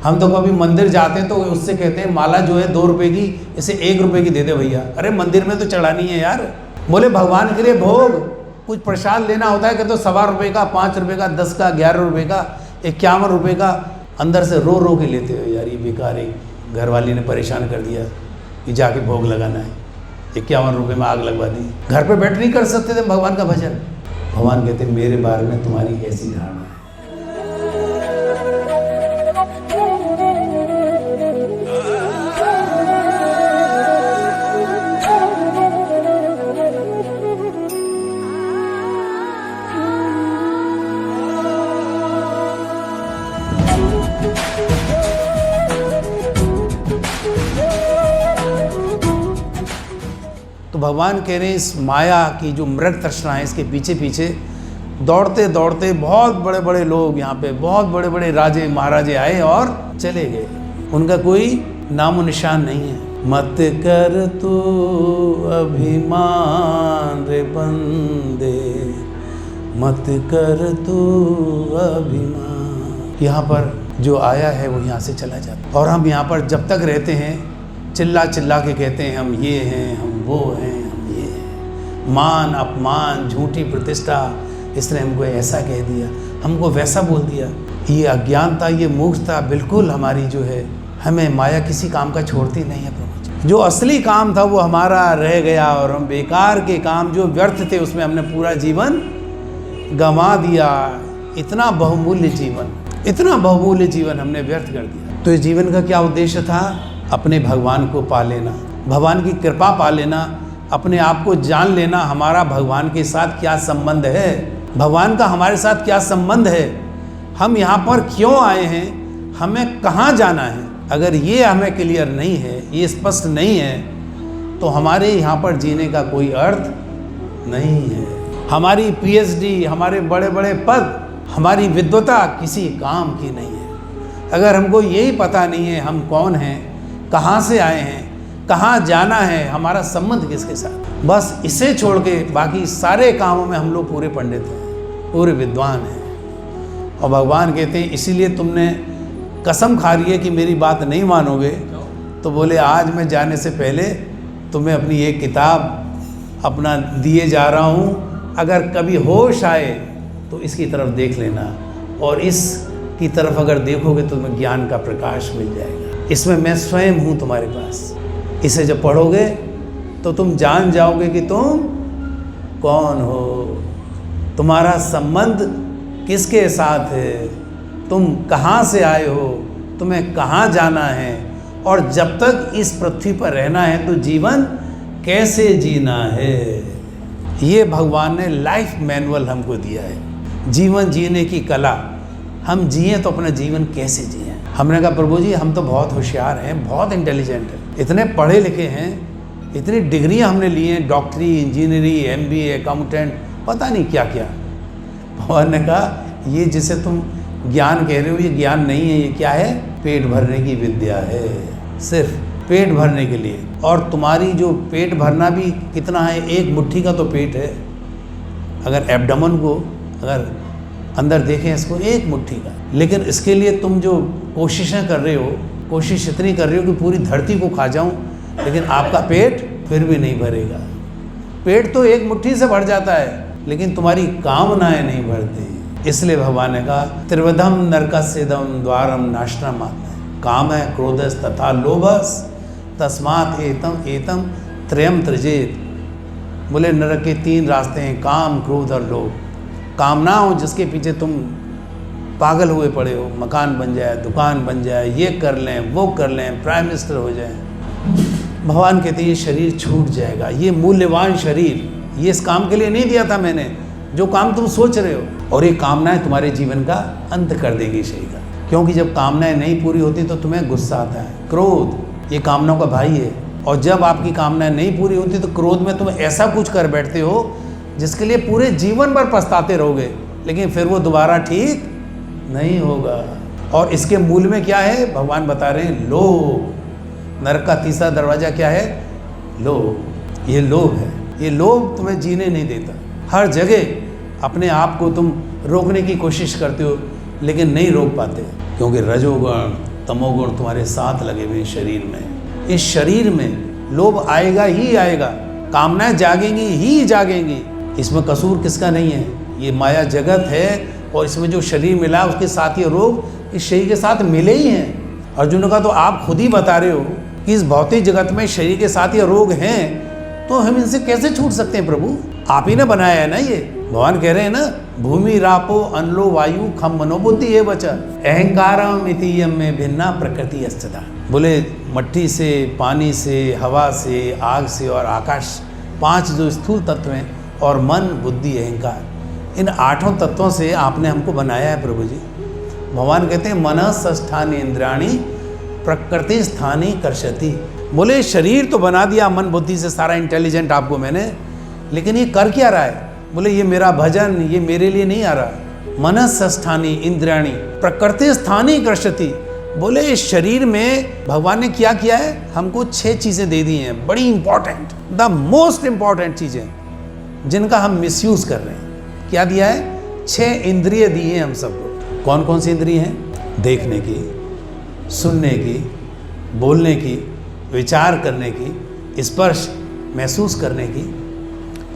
हम तो कभी मंदिर जाते हैं तो उससे कहते हैं माला जो है 2 रुपए की, इसे 1 रुपए की दे दे भैया। अरे मंदिर में तो चढ़ानी है यार। बोले भगवान के लिए भोग कुछ प्रसाद लेना होता है, कहते तो 1.25 रुपए का, 5 रुपए का, 10 का, 11 रुपए का, 51 रुपए का, अंदर से रो रो के लेते हो यार। ये बेकार है, घर वाली ने परेशान कर दिया कि जाके भोग लगाना है, 51 रुपये में आग लगवा दी। घर पे बैठ नहीं कर सकते थे भगवान का भजन। भगवान कहते मेरे बारे में तुम्हारी कैसी धारणा है। तो भगवान कह रहे हैं इस माया की जो मृग तृष्णा है, इसके पीछे पीछे दौड़ते दौड़ते बहुत बड़े बड़े लोग यहाँ पे, बहुत बड़े बड़े राजे महाराजे आए और चले गए। उनका कोई नामो निशान नहीं है। मत कर तू अभिमान रे बंदे, मत कर तू अभिमान। यहाँ पर जो आया है वो यहाँ से चला जाता। और हम यहाँ पर जब तक रहते हैं चिल्ला चिल्ला के कहते हैं हम ये हैं, हम वो हैं, हम ये हैं। मान अपमान, झूठी प्रतिष्ठा, इसने हमको ऐसा कह दिया, हमको वैसा बोल दिया। ये अज्ञानता, ये मूर्खता बिल्कुल हमारी जो है, हमें माया किसी काम का छोड़ती नहीं है प्रभु। जो असली काम था वो हमारा रह गया और हम बेकार के काम जो व्यर्थ थे उसमें हमने पूरा जीवन गंवा दिया। इतना बहुमूल्य जीवन, इतना बहुमूल्य जीवन हमने व्यर्थ कर दिया। तो इस जीवन का क्या उद्देश्य था? अपने भगवान को पा लेना, भगवान की कृपा पा लेना, अपने आप को जान लेना हमारा भगवान के साथ क्या संबंध है, भगवान का हमारे साथ क्या संबंध है, हम यहाँ पर क्यों आए हैं, हमें कहाँ जाना है। अगर ये हमें क्लियर नहीं है, ये स्पष्ट नहीं है, तो हमारे यहाँ पर जीने का कोई अर्थ नहीं है। हमारी PhD, हमारे बड़े बड़े पद, हमारी विद्वता किसी काम की नहीं है। अगर हमको यही पता नहीं है हम कौन हैं, कहाँ से आए हैं, कहाँ जाना है, हमारा संबंध किसके साथ, बस इसे छोड़ के बाकी सारे कामों में हम लोग पूरे पंडित हैं, पूरे विद्वान हैं। और भगवान कहते हैं इसीलिए तुमने कसम खा रही है कि मेरी बात नहीं मानोगे। तो बोले आज मैं जाने से पहले तुम्हें अपनी एक किताब अपना दिए जा रहा हूँ, अगर कभी होश आए तो इसकी तरफ देख लेना, और इसकी तरफ अगर देखोगे तो तुम्हें ज्ञान का प्रकाश मिल जाएगा। इसमें मैं स्वयं हूँ तुम्हारे पास। इसे जब पढ़ोगे तो तुम जान जाओगे कि तुम कौन हो, तुम्हारा संबंध किसके साथ है, तुम कहाँ से आए हो, तुम्हें कहाँ जाना है, और जब तक इस पृथ्वी पर रहना है तो जीवन कैसे जीना है। ये भगवान ने लाइफ मैनुअल हमको दिया है, जीवन जीने की कला। हम जिए तो अपना जीवन कैसे जिए। हमने कहा प्रभु जी हम तो बहुत होशियार हैं, बहुत इंटेलिजेंट हैं, इतने पढ़े लिखे हैं, इतनी डिग्रियां हमने ली हैं, डॉक्टरी, इंजीनियरिंग, MBA, अकाउंटेंट, पता नहीं क्या क्या। भगवान ने कहा ये जिसे तुम ज्ञान कह रहे हो ये ज्ञान नहीं है, ये क्या है? पेट भरने की विद्या है, सिर्फ पेट भरने के लिए। और तुम्हारी जो पेट भरना भी कितना है, 1 मुट्ठी का तो पेट है। अगर एब्डोमेन को अगर अंदर देखें इसको 1 मुट्ठी का, लेकिन इसके लिए तुम जो कोशिशें कर रहे हो, कोशिश इतनी कर रहे हो कि पूरी धरती को खा जाऊं, लेकिन आपका पेट फिर भी नहीं भरेगा। पेट तो 1 मुट्ठी से भर जाता है, लेकिन तुम्हारी कामनाएं नहीं भरती। इसलिए भगवान ने कहा त्रिविधम नरकस्येदम द्वारम नाशनमात्म, काम है क्रोधस तथा लोभस तस्मात् एतम त्रयम त्यजेत। बोले नरक के 3 रास्ते हैं, काम, क्रोध और लोभ। कामना हो जिसके पीछे तुम पागल हुए पड़े हो, मकान बन जाए, दुकान बन जाए, ये कर लें, वो कर लें, प्राइम मिनिस्टर हो जाए। भगवान कहते हैं ये शरीर छूट जाएगा, ये मूल्यवान शरीर, ये इस काम के लिए नहीं दिया था मैंने, जो काम तुम सोच रहे हो। और ये कामनाएं तुम्हारे जीवन का अंत कर देगी शरीर का। क्योंकि जब कामनाएं नहीं पूरी होती तो तुम्हें गुस्सा आता है, क्रोध ये कामनाओं का भाई है। और जब आपकी कामनाएं नहीं पूरी होती तो क्रोध में तुम ऐसा कुछ कर बैठते हो जिसके लिए पूरे जीवन भर पछताते रहोगे, लेकिन फिर वो दोबारा ठीक नहीं होगा। और इसके मूल में क्या है भगवान बता रहे हैं, लोभ। नरक का तीसरा दरवाजा क्या है? लोभ। ये लोभ है, ये लोभ तुम्हें जीने नहीं देता। हर जगह अपने आप को तुम रोकने की कोशिश करते हो लेकिन नहीं रोक पाते, क्योंकि रजोगुण तमोगुण तुम्हारे साथ लगे हुए शरीर में। इस शरीर में लोभ आएगा ही आएगा, कामनाएं जागेंगी ही जागेंगी। इसमें कसूर किसका नहीं है, ये माया जगत है और इसमें जो शरीर मिला उसके साथ ये रोग इस शरीर के साथ मिले ही हैं। अर्जुन ने कहा तो आप खुद ही बता रहे हो कि इस भौतिक जगत में शरीर के साथ ये रोग हैं, तो हम इनसे कैसे छूट सकते हैं प्रभु? आप ही ने बनाया है ना ये। भगवान कह रहे हैं ना, भूमि रापो अनलो वायु खम मनोबुद्धि है बचा अहंकारम इति में भिन्ना प्रकृति अस्थिता। बोले मट्टी से, पानी से, हवा से, आग से और आकाश, 5 जो स्थूल तत्व हैं, और मन, बुद्धि, अहंकार, इन 8 तत्वों से आपने हमको बनाया है प्रभु जी। भगवान कहते हैं मनः षष्ठानि इंद्रियाणि प्रकृति स्थानी कर्षति। बोले शरीर तो बना दिया मन बुद्धि से, सारा इंटेलिजेंट आपको मैंने, लेकिन ये कर क्या रहा है? बोले ये मेरा भजन, ये मेरे लिए नहीं आ रहा। मनः षष्ठानि इंद्रियाणि प्रकृति स्थानी कर्षति। बोले इस शरीर में भगवान ने क्या किया है? हमको 6 चीज़ें दे दी हैं, बड़ी इंपॉर्टेंट, द मोस्ट इंपॉर्टेंट चीज़ें, जिनका हम मिसयूज़ कर रहे हैं। क्या दिया है? 6 इंद्रिय दी हैं हम सबको। कौन कौन सी इंद्रिय हैं? देखने की, सुनने की, बोलने की, विचार करने की, स्पर्श महसूस करने की,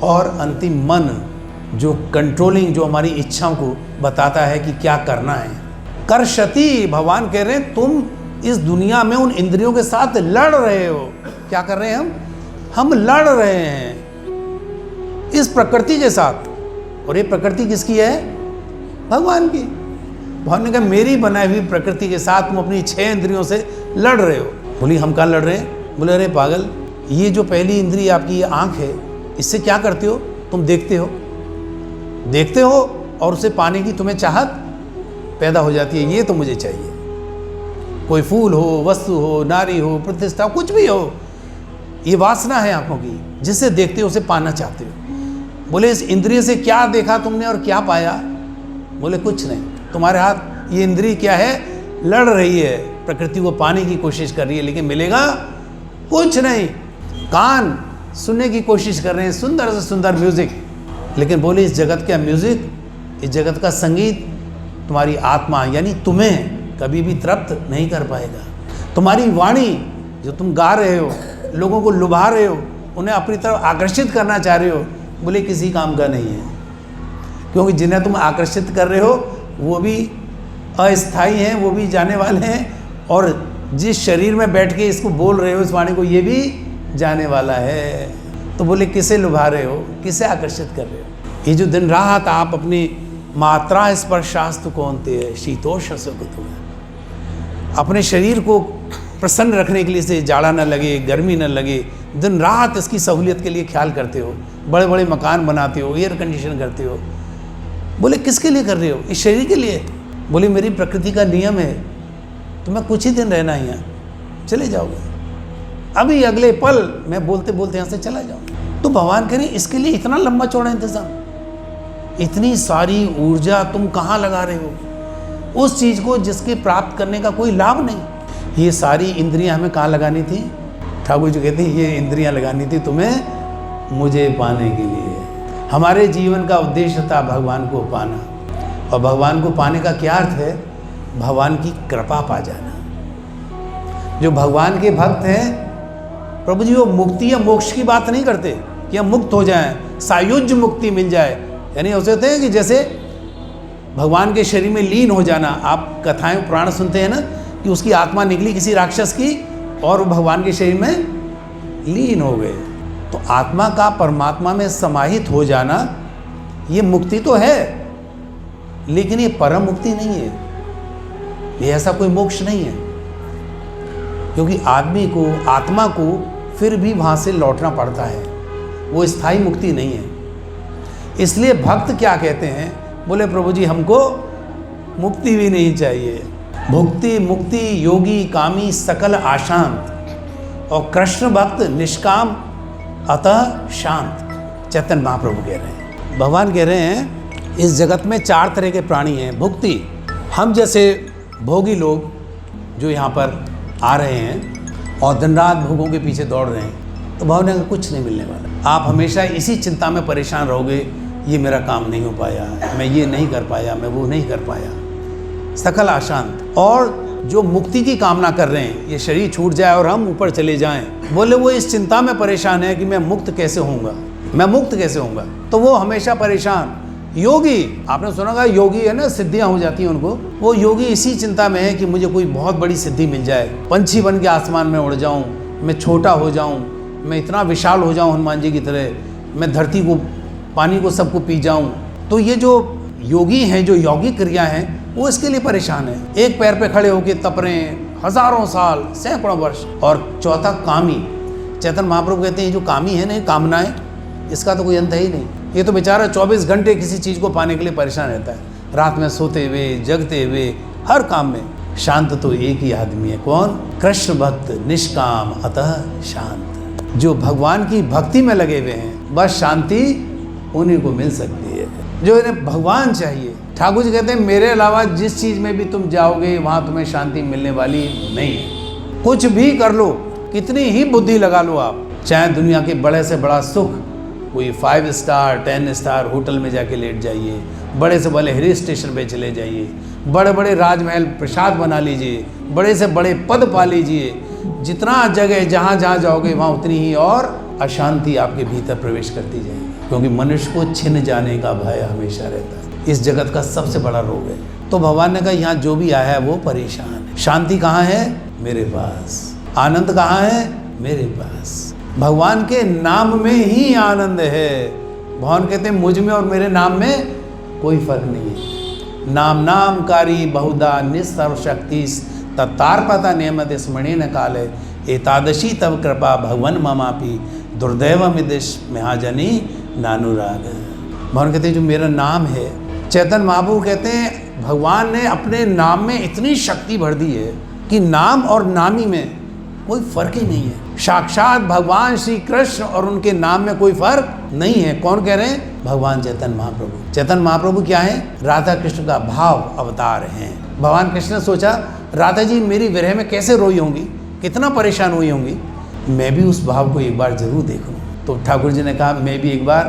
और अंतिम मन, जो कंट्रोलिंग, जो हमारी इच्छाओं को बताता है कि क्या करना है। कर्षति, भगवान कह रहे हैं तुम इस दुनिया में उन इंद्रियों के साथ लड़ रहे हो। क्या कर रहे हैं हम लड़ रहे हैं इस प्रकृति के साथ। और ये प्रकृति किसकी है? भगवान की। भगवान ने कहा मेरी बनाई हुई प्रकृति के साथ तुम अपनी 6 इंद्रियों से लड़ रहे हो। बोली हम कहाँ लड़ रहे हैं? बोले अरे पागल, ये जो पहली इंद्रिय आपकी ये आँख है, इससे क्या करते हो? तुम देखते हो और उसे पाने की तुम्हें चाहत पैदा हो जाती है। ये तो मुझे चाहिए। कोई फूल हो, वस्तु हो, नारी हो, प्रतिष्ठा, कुछ भी हो, ये वासना है आंखों की, जिसे देखते हो उसे पाना चाहते हो। बोले इस इंद्रिय से क्या देखा तुमने और क्या पाया? बोले कुछ नहीं। तुम्हारे हाथ ये इंद्रिय क्या है? लड़ रही है, प्रकृति को पाने की कोशिश कर रही है, लेकिन मिलेगा कुछ नहीं। कान सुनने की कोशिश कर रहे हैं सुंदर से सुंदर म्यूजिक, लेकिन बोले इस जगत का म्यूजिक, इस जगत का संगीत तुम्हारी आत्मा यानी तुम्हें कभी भी तृप्त नहीं कर पाएगा। तुम्हारी वाणी जो तुम गा रहे हो, लोगों को लुभा रहे हो, उन्हें अपनी तरफ आकर्षित करना चाह रहे हो, बोले किसी काम का नहीं है। क्योंकि जिन्हें तुम आकर्षित कर रहे हो वो भी अस्थाई हैं, वो भी जाने वाले हैं, और जिस शरीर में बैठ के इसको बोल रहे हो इस वाणी को, ये भी जाने वाला है। तो बोले किसे लुभा रहे हो, किसे आकर्षित कर रहे हो? ये जो दिन रात आप अपनी मात्रा स्पर्शास्तु कौनते है शीतोष अपने शरीर को प्रसन्न रखने के लिए, से जाड़ा न लगे, गर्मी न लगे, दिन रात इसकी सहूलियत के लिए ख्याल करते हो, बड़े बड़े मकान बनाते हो, एयर कंडीशन करते हो। बोले किसके लिए कर रहे हो? इस शरीर के लिए। बोले मेरी प्रकृति का नियम है, तुम्हें कुछ ही दिन रहना है यहाँ, चले जाओगे अभी अगले पल मैं बोलते बोलते यहाँ से चला जाऊँ। तो भगवान कह रहे इसके लिए इतना लंबा चौड़ा इंतजाम, इतनी सारी ऊर्जा तुम कहाँ लगा रहे हो उस चीज़ को जिसके प्राप्त करने का कोई लाभ नहीं। ये सारी इंद्रियां हमें कहाँ लगानी थी? ठाकुर जी कहते हैं ये इंद्रियां लगानी थी तुम्हें मुझे पाने के लिए। हमारे जीवन का उद्देश्य था भगवान को पाना, और भगवान को पाने का क्या अर्थ है? भगवान की कृपा पा जाना। जो भगवान के भक्त हैं प्रभु जी, वो मुक्ति या मोक्ष की बात नहीं करते कि हम मुक्त हो जाएं, सायुज्य मुक्ति मिल जाए। यानी हो सकते हैं कि जैसे भगवान के शरीर में लीन हो जाना। आप कथाएं पुराण सुनते हैं ना कि उसकी आत्मा निकली किसी राक्षस की और वो भगवान के शरीर में लीन हो गए। तो आत्मा का परमात्मा में समाहित हो जाना ये मुक्ति तो है, लेकिन ये परम मुक्ति नहीं है, ये ऐसा कोई मोक्ष नहीं है, क्योंकि आदमी को, आत्मा को फिर भी वहाँ से लौटना पड़ता है, वो स्थायी मुक्ति नहीं है। इसलिए भक्त क्या कहते हैं? बोले प्रभु जी हमको मुक्ति भी नहीं चाहिए। भुक्ति मुक्ति योगी कामी सकल आशांत, और कृष्ण भक्त निष्काम अतः शांत। चैतन्य महाप्रभु कह रहे हैं, भगवान कह रहे हैं इस जगत में 4 तरह के प्राणी हैं। भुक्ति, हम जैसे भोगी लोग जो यहाँ पर आ रहे हैं और दिन रात भोगों के पीछे दौड़ रहे हैं, तो भगवान ने कुछ नहीं मिलने वाला। आप हमेशा इसी चिंता में परेशान रहोगे, ये मेरा काम नहीं हो पाया, मैं ये नहीं कर पाया, मैं वो नहीं कर पाया, सकल अशांत। और जो मुक्ति की कामना कर रहे हैं, ये शरीर छूट जाए और हम ऊपर चले जाएं, बोले वो इस चिंता में परेशान है कि मैं मुक्त कैसे होऊंगा, मैं मुक्त कैसे होऊंगा। तो वो हमेशा परेशान। योगी, आपने सुना होगा योगी है ना, सिद्धियां हो जाती हैं उनको, वो योगी इसी चिंता में है कि मुझे कोई बहुत बड़ी सिद्धि मिल जाए, पंछी बन के आसमान में उड़ जाऊं, मैं छोटा हो जाऊं, मैं इतना विशाल हो जाऊं हनुमान जी की तरह, मैं धरती को, पानी को, सबको पी जाऊं। तो ये जो योगी हैं, जो योगी क्रिया हैं, वो इसके लिए परेशान है। एक पैर पे खड़े होकर तप रहे हैं हजारों साल, सैकड़ों वर्ष। और चौथा कामी। चैतन्य महाप्रभु कहते हैं जो कामी है ना, कामनाएं, इसका तो कोई अंत है ही नहीं। ये तो बेचारा 24 घंटे किसी चीज़ को पाने के लिए परेशान रहता है, रात में सोते हुए, जगते हुए, हर काम में। शांत तो एक ही आदमी है, कौन? कृष्ण भक्त निष्काम अतः शांत। जो भगवान की भक्ति में लगे हुए हैं, बस शांति उन्हीं को मिल सकती है, जो इन्हें भगवान चाहिए। ठाकुर जी कहते हैं मेरे अलावा जिस चीज़ में भी तुम जाओगे वहाँ तुम्हें शांति मिलने वाली नहीं है। कुछ भी कर लो, कितनी ही बुद्धि लगा लो आप, चाहे दुनिया के बड़े से बड़ा सुख, कोई 5 स्टार 10 स्टार होटल में जाके लेट जाइए, बड़े से बड़े हिल स्टेशन पे चले जाइए, बड़े बड़े राजमहल प्रसाद बना लीजिए, बड़े से बड़े पद पा लीजिए, जितना जगह जहाँ जहाँ जाओगे वहाँ उतनी ही और अशांति आपके भीतर प्रवेश करती जाएगी, क्योंकि मनुष्य को छिन जाने का भय हमेशा रहता है। इस जगत का सबसे बड़ा रोग है। तो भगवान ने कहा यहाँ जो भी आया है वो परेशान है। शांति कहाँ है? मेरे पास। आनंद कहाँ है? मेरे पास। भगवान के नाम में ही आनंद है। भगवान कहते हैं मुझ में और मेरे नाम में कोई फर्क नहीं है। नाम नामकारी बहुधा निस्सर्वशक्ति तत्तार्पता नियमत स्मरणेन काले एतादशी तव कृपा भगवन ममापि दुर्दैवमिदिश महाजनी नानुराग। भगवान कहते हैं जो मेरा नाम है, चैतन्य महाप्रभु कहते हैं भगवान ने अपने नाम में इतनी शक्ति भर दी है कि नाम और नामी में कोई फर्क ही नहीं है। साक्षात भगवान श्री कृष्ण और उनके नाम में कोई फर्क नहीं है। कौन कह रहे हैं? भगवान चैतन्य महाप्रभु। चैतन्य महाप्रभु क्या है? राधा कृष्ण का भाव अवतार हैं। भगवान कृष्ण ने सोचा राधा जी मेरी विरह में कैसे रोई होंगी, कितना परेशान हुई होंगी, मैं भी उस भाव को एक बार जरूर देखूं। तो ठाकुर जी ने कहा मैं भी एक बार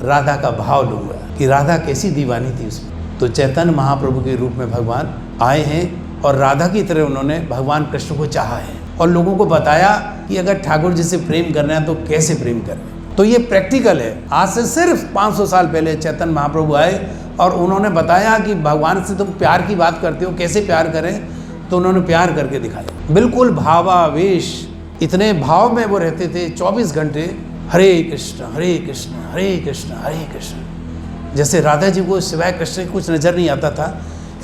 राधा का भाव लूँगा कि राधा कैसी दीवानी थी उसमें। तो चैतन्य महाप्रभु के रूप में भगवान आए हैं और राधा की तरह उन्होंने भगवान कृष्ण को चाहा है और लोगों को बताया कि अगर ठाकुर जी से प्रेम करना है तो कैसे प्रेम करें। तो ये प्रैक्टिकल है। आज से सिर्फ 500 साल पहले चैतन्य महाप्रभु आए और उन्होंने बताया कि भगवान से तुम प्यार की बात करते हो, कैसे प्यार करें। तो उन्होंने प्यार करके दिखाया, बिल्कुल भावावेश, इतने भाव में वो रहते थे 24 घंटे। हरे कृष्ण हरे कृष्ण हरे कृष्ण हरे कृष्ण। जैसे राधा जी को सिवाय कृष्ण कुछ नजर नहीं आता था,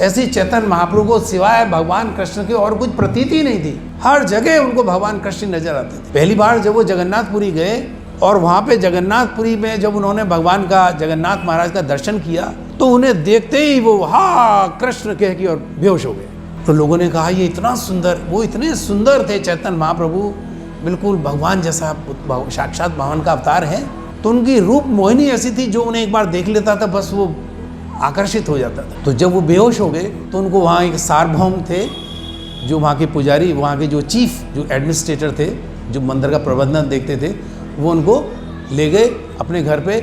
ऐसे चैतन्य महाप्रभु को सिवाय भगवान कृष्ण के और कुछ प्रतीति नहीं थी। हर जगह उनको भगवान कृष्ण नजर आते थे। पहली बार जब वो जगन्नाथपुरी गए और वहाँ पे जगन्नाथपुरी में जब उन्होंने भगवान का, जगन्नाथ महाराज का दर्शन किया तो उन्हें देखते ही वो हा कृष्ण कह के और बेहोश हो गए। तो लोगों ने कहा ये इतना सुंदर, वो इतने सुंदर थे चैतन्य महाप्रभु, बिल्कुल भगवान जैसा, साक्षात भगवान का अवतार है। तो उनकी रूप मोहिनी ऐसी थी जो उन्हें एक बार देख लेता था बस वो आकर्षित हो जाता था। तो जब वो बेहोश हो गए तो उनको वहाँ एक सार्वभौम थे जो वहाँ के पुजारी, वहाँ के जो चीफ, जो एडमिनिस्ट्रेटर थे, जो मंदिर का प्रबंधन देखते थे, वो उनको ले गए अपने घर पे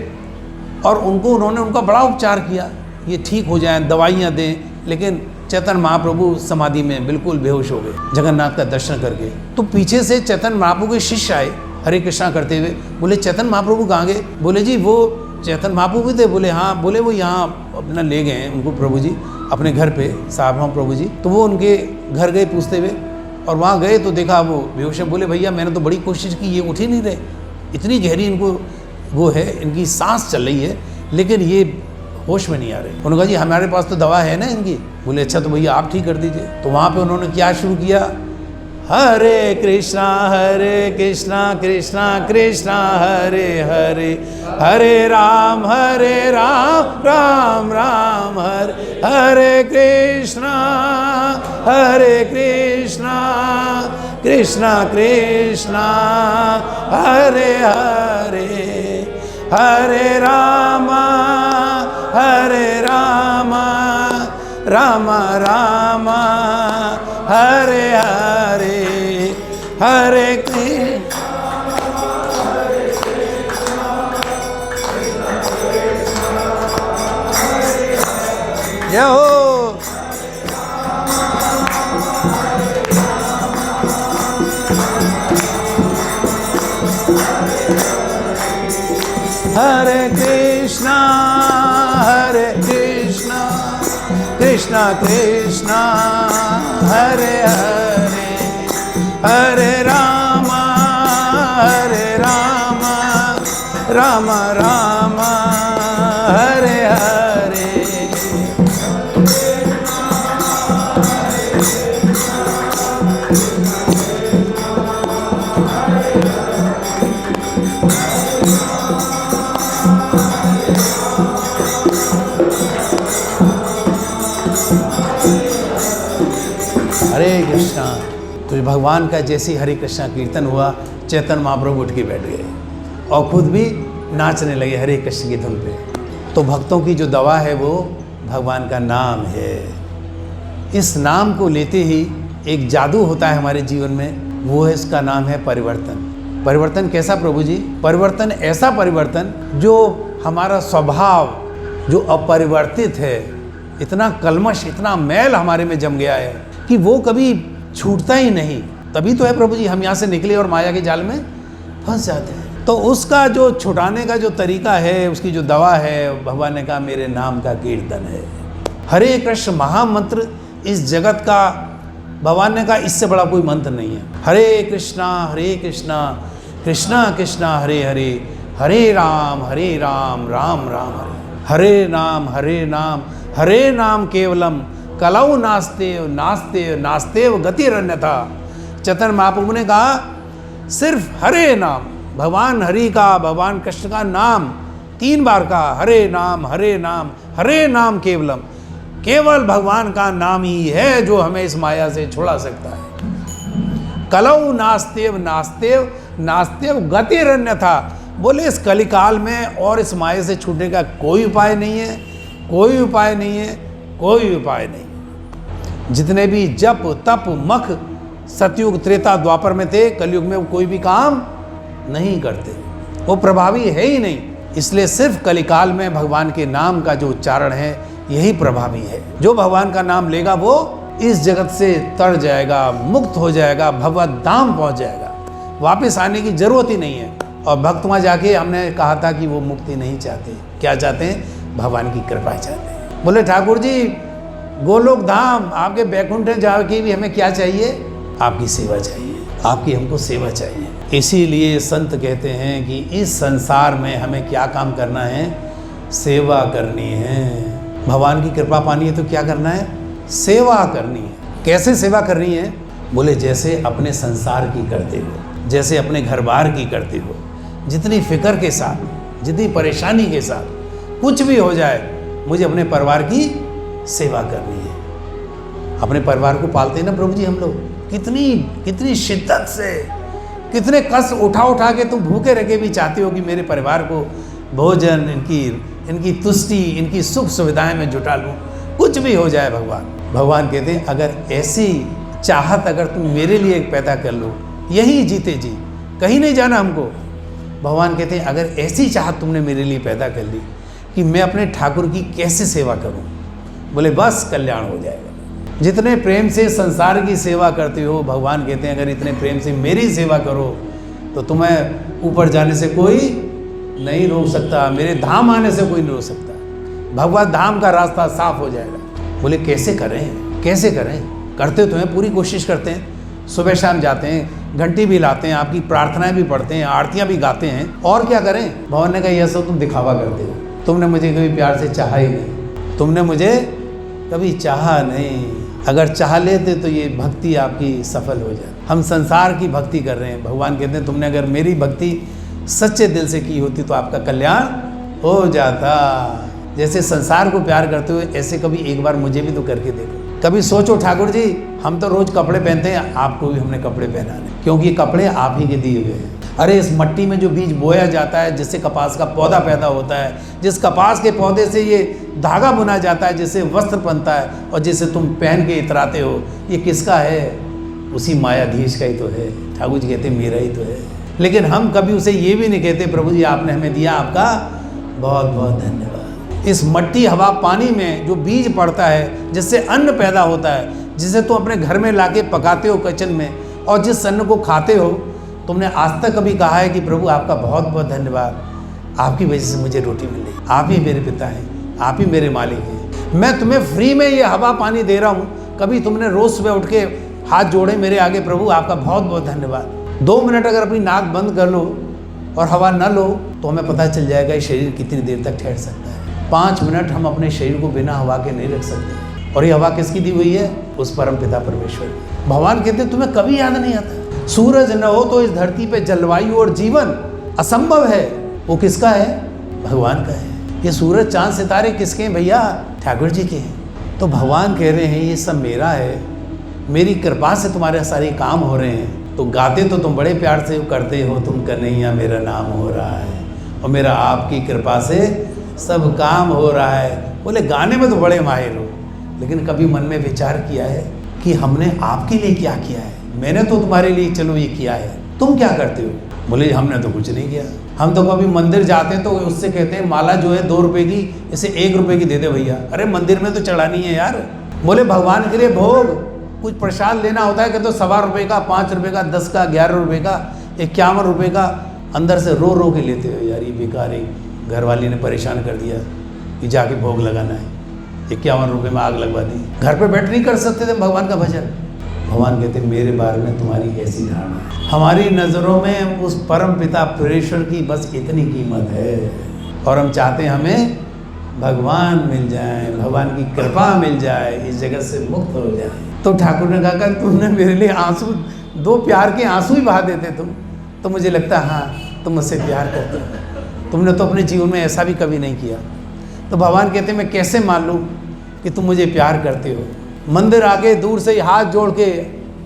और उन्होंने उनका बड़ा उपचार किया, ये ठीक हो जाए, दवाइयाँ दें। लेकिन चैतन्य महाप्रभु समाधि में बिल्कुल बेहोश हो गए जगन्नाथ का दर्शन करके। तो पीछे से चैतन्य महाप्रभु के शिष्य आए हरे कृष्णा करते हुए, बोले चैतन्य महाप्रभु कहाँ गए? बोले जी वो चैतन्य महाप्रभु थे। बोले हाँ। बोले वो यहाँ अपना ले गए हैं उनको प्रभु जी अपने घर पे, सार्वभौम प्रभु जी। तो वो उनके घर गए पूछते हुए और वहाँ गए तो देखा वो बेहोश है। बोले भैया मैंने तो बड़ी कोशिश की, ये उठ ही नहीं रहे, इतनी गहरी इनको वो है, इनकी सांस चल रही है लेकिन ये होश में नहीं आ रहे। उन्होंने कहा जी हमारे पास तो दवा है ना इनकी। बोले अच्छा तो भैया आप ठीक कर दीजिए। तो वहाँ पे उन्होंने क्या शुरू किया, हरे कृष्णा कृष्णा कृष्णा हरे हरे, हरे राम राम राम हरे हरे, कृष्णा कृष्णा कृष्णा हरे हरे, हरे राम राम राम हरे हरे, हरे कृष्ण। जय हो। हरे कृष्णा कृष्णा कृष्णा हरे हरे, हरे राम राम राम हरे हरे। हरे कृष्णा। तो भगवान का जैसे ही हरे कृष्णा कीर्तन हुआ, चैतन्य महाप्रभु उठ के बैठ गए और खुद भी नाचने लगे हरे कृष्ण की धुन पे। तो भक्तों की जो दवा है वो भगवान का नाम है। इस नाम को लेते ही एक जादू होता है हमारे जीवन में, वो है, इसका नाम है परिवर्तन। परिवर्तन कैसा प्रभु जी? परिवर्तन ऐसा परिवर्तन जो हमारा स्वभाव जो अपरिवर्तित है, इतना कलमश, इतना मैल हमारे में जम गया है कि वो कभी छूटता ही नहीं। तभी तो है प्रभु जी हम यहाँ से निकले और माया के जाल में फंस जाते हैं। तो उसका जो छुड़ाने का जो तरीका है, उसकी जो दवा है, भगवान ने कहा मेरे नाम का कीर्तन है। हरे कृष्ण महामंत्र इस जगत का, भगवान ने कहा इससे बड़ा कोई मंत्र नहीं है। हरे कृष्णा कृष्णा कृष्णा हरे हरे, हरे राम राम राम हरे, हरे नाम केवलम कलौ नास्तेव नास्तेव नास्तेव गतिरन्यथा। चैतन्य महाप्रभु ने कहा सिर्फ हरे नाम, भगवान हरि का, भगवान कृष्ण का नाम 3 बार का, हरे नाम केवलम, केवल भगवान का नाम ही है जो हमें इस माया से छुड़ा सकता है। कलौ नास्तेव नास्तेव नास्तेव गतिरन्यथा, बोले इस कलिकाल में और इस माया से छूटने का कोई उपाय नहीं है, कोई उपाय नहीं है, कोई उपाय नहीं। जितने भी जप तप मख सतयुग त्रेता द्वापर में थे, कलयुग में वो कोई भी काम नहीं करते, वो प्रभावी है ही नहीं। इसलिए सिर्फ कलिकाल में भगवान के नाम का जो उच्चारण है यही प्रभावी है। जो भगवान का नाम लेगा वो इस जगत से तर जाएगा, मुक्त हो जाएगा, भगवत धाम पहुंच जाएगा, वापस आने की जरूरत ही नहीं है। और भक्त वहाँ जाके हमने कहा था कि वो मुक्ति नहीं चाहते, क्या चाहते हैं? भगवान की कृपा चाहते हैं। बोले ठाकुर जी गोलोक धाम आपके बैकुंठ जाके भी हमें क्या चाहिए? आपकी सेवा चाहिए, आपकी हमको सेवा चाहिए। इसीलिए संत कहते हैं कि इस संसार में हमें क्या काम करना है? सेवा करनी है। भगवान की कृपा पानी है तो क्या करना है? सेवा करनी है। कैसे सेवा करनी है? बोले जैसे अपने संसार की करते हो, जैसे अपने घर बार की करते हो, जितनी फिक्र के साथ, जितनी परेशानी के साथ, कुछ भी हो जाए मुझे अपने परिवार की सेवा करनी है। अपने परिवार को पालते हैं ना प्रभु जी हम लोग, कितनी शिद्दत से, कितने कष्ट उठा के तुम भूखे रह के भी चाहते हो कि मेरे परिवार को भोजन, इनकी तुष्टि, इनकी सुख सुविधाएं में जुटा लूँ, कुछ भी हो जाए। भगवान कहते हैं अगर ऐसी चाहत अगर तुम मेरे लिए पैदा कर लो, यही जीते जी, कहीं नहीं जाना हमको। भगवान कहते हैं अगर ऐसी चाहत तुमने मेरे लिए पैदा कर ली कि मैं अपने ठाकुर की कैसे सेवा करूं, बोले बस कल्याण हो जाएगा। जितने प्रेम से संसार की सेवा करते हो, भगवान कहते हैं अगर इतने प्रेम से मेरी सेवा करो तो तुम्हें ऊपर जाने से कोई नहीं रोक सकता, मेरे धाम आने से कोई नहीं रोक सकता। भगवत धाम का रास्ता साफ हो जाएगा। बोले कैसे करें, कैसे करें? करते तो हैं, पूरी कोशिश करते हैं, सुबह शाम जाते हैं, घंटी भी लाते हैं, आपकी प्रार्थनाएं भी पढ़ते हैं, आरतियां भी गाते हैं, और क्या करें? भगवान ने कहा यह सब तुम दिखावा करते हो, तुमने मुझे कभी प्यार से चाहा ही नहीं, तुमने मुझे कभी चाहा नहीं। अगर चाह लेते तो ये भक्ति आपकी सफल हो जाए। हम संसार की भक्ति कर रहे हैं। भगवान कहते हैं तुमने अगर मेरी भक्ति सच्चे दिल से की होती तो आपका कल्याण हो जाता। जैसे संसार को प्यार करते हुए ऐसे कभी एक बार मुझे भी तो करके देखो। कभी सोचो ठाकुर जी हम तो रोज कपड़े पहनते हैं, आपको भी हमने कपड़े पहनाने, क्योंकि कपड़े आप ही के दिए हुए हैं। अरे इस मट्टी में जो बीज बोया जाता है, जिससे कपास का पौधा पैदा होता है, जिस कपास के पौधे से ये धागा बुना जाता है, जिससे वस्त्र बनता है और जिसे तुम पहन के इतराते हो, ये किसका है? उसी मायाधीश का ही तो है। ठाकुर जी कहते मेरा ही तो है। लेकिन हम कभी उसे ये भी नहीं कहते प्रभु जी आपने हमें दिया, आपका बहुत बहुत धन्यवाद। इस मट्टी हवा पानी में जो बीज पड़ता है, जिससे अन्न पैदा होता है, जिसे तुम अपने घर में लाके पकाते हो किचन में, और जिस अन्न को खाते हो, तुमने आज तक कभी कहा है कि प्रभु आपका बहुत बहुत धन्यवाद, आपकी वजह से मुझे रोटी मिल रही, आप ही मेरे पिता हैं, आप ही मेरे मालिक हैं। मैं तुम्हें फ्री में ये हवा पानी दे रहा हूँ, कभी तुमने रोज़ सुबह उठ के हाथ जोड़े मेरे आगे, प्रभु आपका बहुत बहुत धन्यवाद। 2 मिनट अगर अपनी नाक बंद कर लो और हवा न लो तो हमें पता चल जाएगा ये शरीर कितनी देर तक ठहर सकता है। 5 मिनट हम अपने शरीर को बिना हवा के नहीं रख सकते। और ये हवा किसकी दी हुई है? उस परम पिता परमेश्वर की। भगवान कहते हैं तुम्हें कभी याद नहीं आता, सूरज न हो तो इस धरती पे जलवायु और जीवन असंभव है। वो किसका है? भगवान का है। ये सूरज चांद सितारे किसके हैं भैया? ठाकुर जी के हैं। तो भगवान कह रहे हैं ये सब मेरा है, मेरी कृपा से तुम्हारे सारे काम हो रहे हैं। तो गाते तो तुम बड़े प्यार से करते हो, तुम कन्हैया मेरा नाम हो रहा है और मेरा आपकी कृपा से सब काम हो रहा है। बोले गाने में तो बड़े माहिर हो, लेकिन कभी मन में विचार किया है कि हमने आपके लिए क्या किया है? मैंने तो तुम्हारे लिए चलो ये किया है, तुम क्या करते हो? बोले हमने तो कुछ नहीं किया। हम तो कभी मंदिर जाते हैं तो उससे कहते हैं माला जो है 2 रुपये की, इसे 1 रुपये की दे दे भैया। अरे मंदिर में तो चढ़ानी है यार। बोले भगवान के लिए भोग कुछ प्रसाद लेना होता है कि तो 1.25 रुपये का, 5 रुपये का, 10 का, 11 रुपये का, 51 रुपये का, अंदर से रो रो के लेते हो यार। ये बेकारी घरवाली ने परेशान कर दिया कि जाके भोग लगाना है, 51 रुपये में आग लगवा दी। घर पे बैठ नहीं कर सकते थे भगवान का भजन। भगवान कहते मेरे बारे में तुम्हारी कैसी धारणा है? हमारी नज़रों में उस परम पिता परमेश्वर की बस इतनी कीमत है और हम चाहते हैं हमें भगवान मिल जाए, भगवान की कृपा मिल जाए, इस जगत से मुक्त हो जाए। तो ठाकुर ने कहा तुमने मेरे लिए आंसू, 2 प्यार के आंसू ही बहा देते तुम, तो मुझे लगता हाँ तुम मुझसे प्यार करते हो। तुमने तो अपने जीवन में ऐसा भी कभी नहीं किया। तो भगवान कहते मैं कैसे मान लूँ कि तुम मुझे प्यार करते हो? मंदिर आके दूर से ही हाथ जोड़ के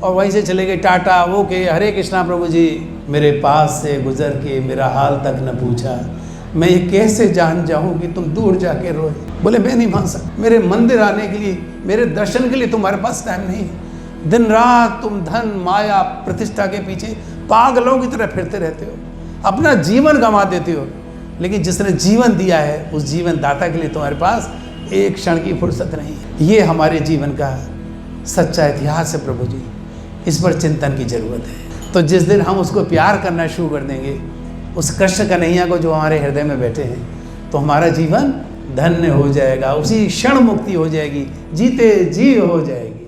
और वहीं से चले गए टाटा वो के हरे कृष्णा प्रभु जी, मेरे पास से गुजर के मेरा हाल तक न पूछा, मैं ये कैसे जान जाऊं कि तुम दूर जाके रोए। बोले मैं नहीं मान सकता, मेरे मंदिर आने के लिए, मेरे दर्शन के लिए तुम्हारे पास टाइम नहीं है। दिन रात तुम धन माया प्रतिष्ठा के पीछे पागलों की तरह फिरते रहते हो, अपना जीवन गंवा देते हो, लेकिन जिसने जीवन दिया है उस जीवन दाता के लिए तुम्हारे पास एक क्षण की फुर्सत नहीं है। ये हमारे जीवन का सच्चा इतिहास है प्रभु जी, इस पर चिंतन की जरूरत है। तो जिस दिन हम उसको प्यार करना शुरू कर देंगे, उस कृष्ण कन्हैया को जो हमारे हृदय में बैठे हैं, तो हमारा जीवन धन्य हो जाएगा, उसी क्षण मुक्ति हो जाएगी, जीते जी हो जाएगी।